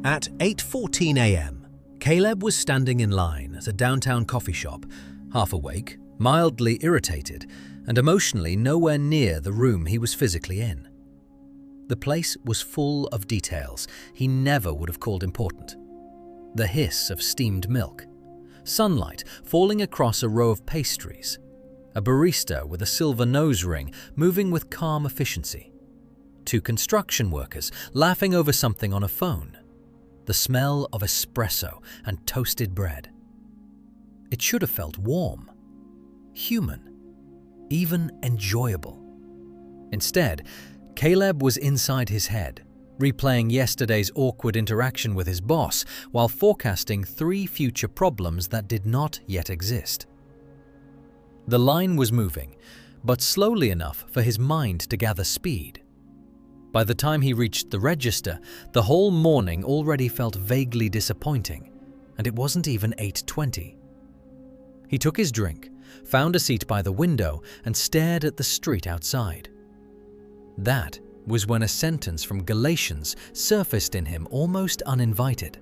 At 8:14 a.m., Caleb was standing in line at a downtown coffee shop, half awake, mildly irritated, and emotionally nowhere near the room he was physically in. The place was full of details he never would have called important. The hiss of steamed milk, sunlight falling across a row of pastries, a barista with a silver nose ring moving with calm efficiency, two construction workers laughing over something on a phone, the smell of espresso and toasted bread. It should have felt warm, human, even enjoyable. Instead, Caleb was inside his head, replaying yesterday's awkward interaction with his boss while forecasting 3 future problems that did not yet exist. The line was moving, but slowly enough for his mind to gather speed. By the time he reached the register, the whole morning already felt vaguely disappointing, and it wasn't even 8:20. He took his drink, found a seat by the window, and stared at the street outside. That was when a sentence from Galatians surfaced in him almost uninvited.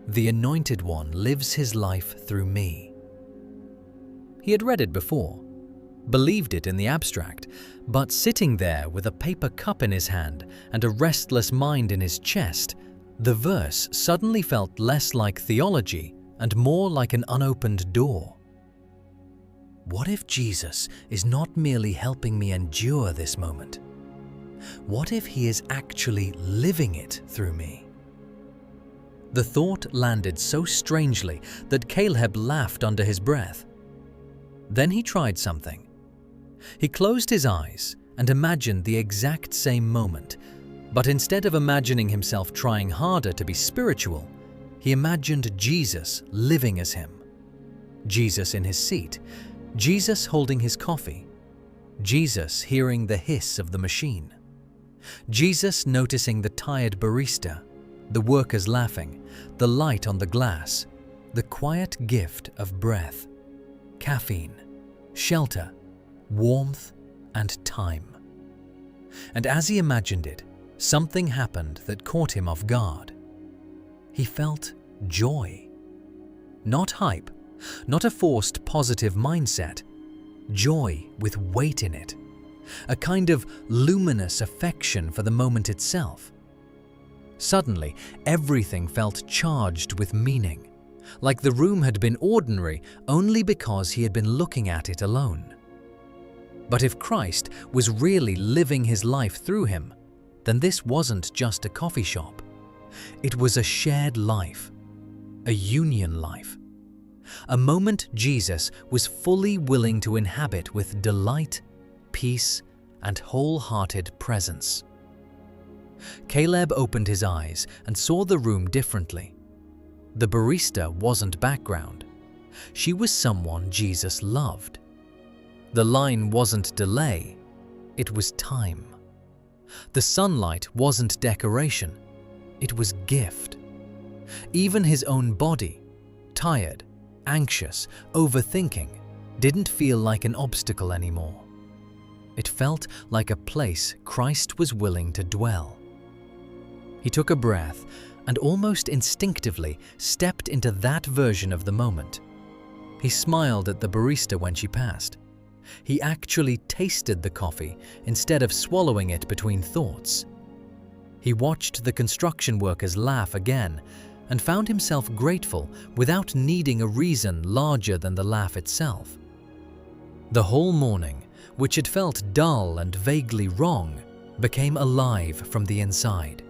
"The Anointed One lives his life through me." He had read it before, believed it in the abstract, but sitting there with a paper cup in his hand and a restless mind in his chest, the verse suddenly felt less like theology and more like an unopened door. What if Jesus is not merely helping me endure this moment? What if he is actually living it through me? The thought landed so strangely that Caleb laughed under his breath. Then he tried something. He closed his eyes and imagined the exact same moment, but instead of imagining himself trying harder to be spiritual, he imagined Jesus living as him. Jesus in his seat, Jesus holding his coffee, Jesus hearing the hiss of the machine, Jesus noticing the tired barista, the workers laughing, the light on the glass, the quiet gift of breath, caffeine, shelter, warmth, and time. And as he imagined it, something happened that caught him off guard. He felt joy. Not hype, not a forced positive mindset. Joy with weight in it. A kind of luminous affection for the moment itself. Suddenly, everything felt charged with meaning, like the room had been ordinary only because he had been looking at it alone. But if Christ was really living his life through him, then this wasn't just a coffee shop. It was a shared life, a union life, a moment Jesus was fully willing to inhabit with delight, peace, and wholehearted presence. Caleb opened his eyes and saw the room differently. The barista wasn't background. She was someone Jesus loved. The line wasn't delay, it was time. The sunlight wasn't decoration, it was gift. Even his own body, tired, anxious, overthinking, didn't feel like an obstacle anymore. It felt like a place Christ was willing to dwell. He took a breath and almost instinctively stepped into that version of the moment. He smiled at the barista when she passed. He actually tasted the coffee instead of swallowing it between thoughts. He watched the construction workers laugh again and found himself grateful without needing a reason larger than the laugh itself. The whole morning, which had felt dull and vaguely wrong, became alive from the inside,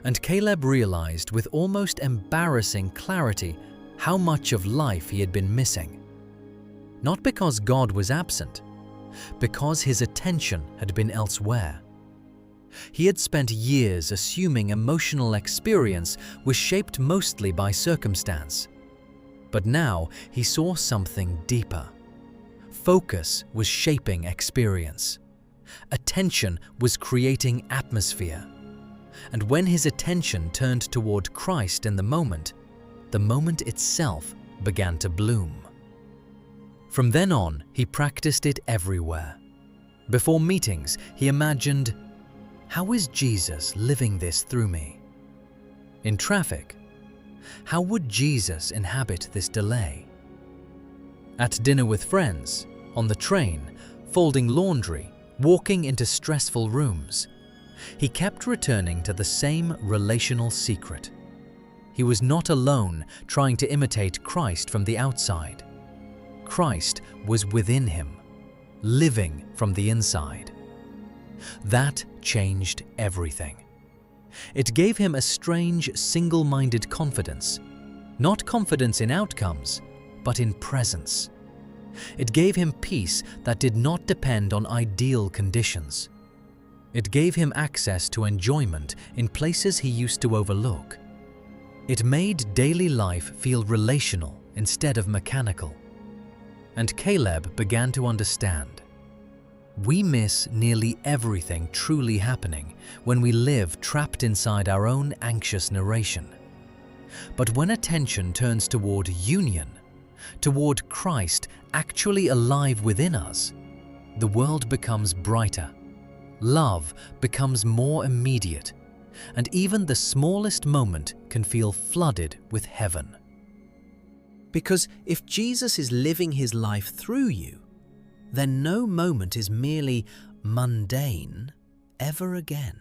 and Caleb realized with almost embarrassing clarity how much of life he had been missing. Not because God was absent, because his attention had been elsewhere. He had spent years assuming emotional experience was shaped mostly by circumstance. But now he saw something deeper. Focus was shaping experience. Attention was creating atmosphere. And when his attention turned toward Christ in the moment itself began to bloom. From then on, he practiced it everywhere. Before meetings, he imagined, how is Jesus living this through me? In traffic? How would Jesus inhabit this delay? At dinner with friends, on the train, folding laundry, walking into stressful rooms, he kept returning to the same relational secret. He was not alone trying to imitate Christ from the outside. Christ was within him, living from the inside. That changed everything. It gave him a strange, single-minded confidence, not confidence in outcomes, but in presence. It gave him peace that did not depend on ideal conditions. It gave him access to enjoyment in places he used to overlook. It made daily life feel relational instead of mechanical. And Caleb began to understand. We miss nearly everything truly happening when we live trapped inside our own anxious narration. But when attention turns toward union, toward Christ actually alive within us, the world becomes brighter, love becomes more immediate, and even the smallest moment can feel flooded with heaven. Because if Jesus is living his life through you, then no moment is merely mundane ever again.